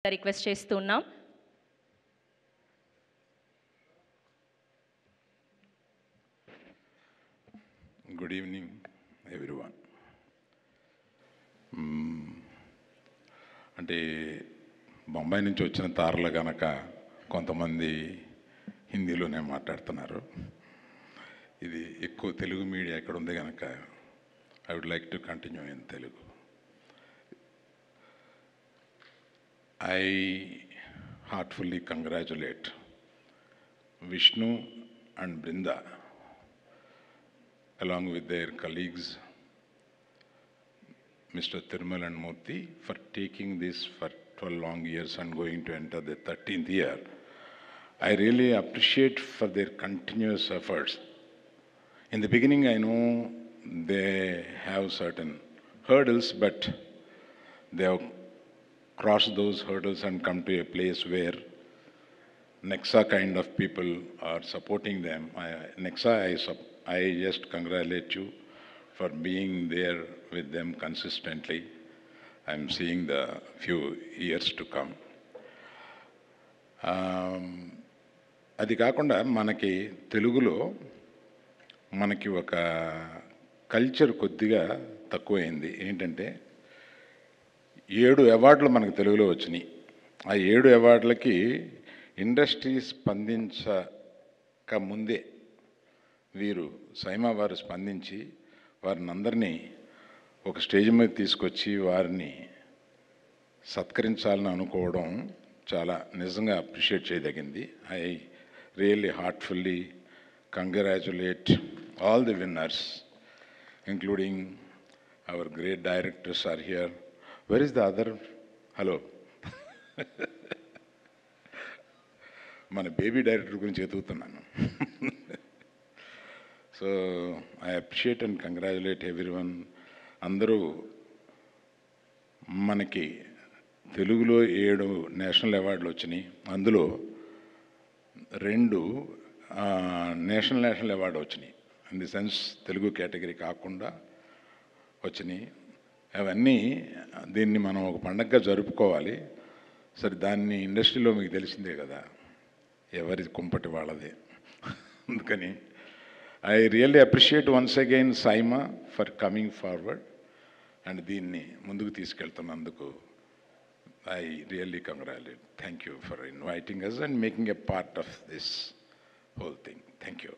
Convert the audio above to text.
Request చేస్తున్నాం. Good evening everyone. అంటే బొంబాయి నుంచి వచ్చిన తారలు కనుక కొంతమంది హిందీలోనే మాట్లాడుతున్నారు. ఇది ఎక్కువ తెలుగు మీడియా ఎక్కడ ఉంది కనుక I would like to continue in Telugu. I heartfully congratulate Vishnu and Brinda along with their colleagues Mr. Thirmal and Murthy for taking this for 12 long years and going to enter the 13th year. I really appreciate for their continuous efforts. In the beginning I know they have certain hurdles, but they have cross those hurdles and come to a place where Nexa kind of people are supporting them. Nexa, I just congratulate you for being there with them consistently. I'm seeing the few years to come. అది కాకుండా మనకి తెలుగులో మనకి ఒక culture కొద్దిగా తక్కువైంది. ఏంటంటే 7 అవార్డులు మనకు తెలుగులో వచ్చినాయి. ఆ 7 అవార్డులకి ఇండస్ట్రీ స్పందించక ముందే వీరు సైమా వారు స్పందించి వారిని అందరినీ ఒక స్టేజ్ మీద తీసుకొచ్చి వారిని సత్కరించాలని అనుకోవడం చాలా నిజంగా అప్రిషియేట్ చేయదగింది. I really heartfully congratulate all the winners including our great directors are here. Where is the other? Hello. మన బేబీ డైరెక్టర్ గురించి ఎదుగుతున్నాను. So I appreciate and congratulate everyone. అందరూ మనకి తెలుగులో 7 నేషనల్ అవార్డులు వచ్చినాయి. అందులో 2 నేషనల్ అవార్డు వచ్చినాయి. In the sense Telugu category కాకుండా వచ్చినాయి. అవన్నీ దీన్ని మనం ఒక పండగగా జరుపుకోవాలి. సరే, దాన్ని ఇండస్ట్రీలో మీకు తెలిసిందే కదా, ఎవరి కుంపటి వాళ్ళదే. అందుకని I really appreciate once again SIIMA for coming forward and దీన్ని ముందుకు తీసుకెళ్తున్నందుకు I really congratulate. Thank you for inviting us and making a part of this whole thing. Thank you.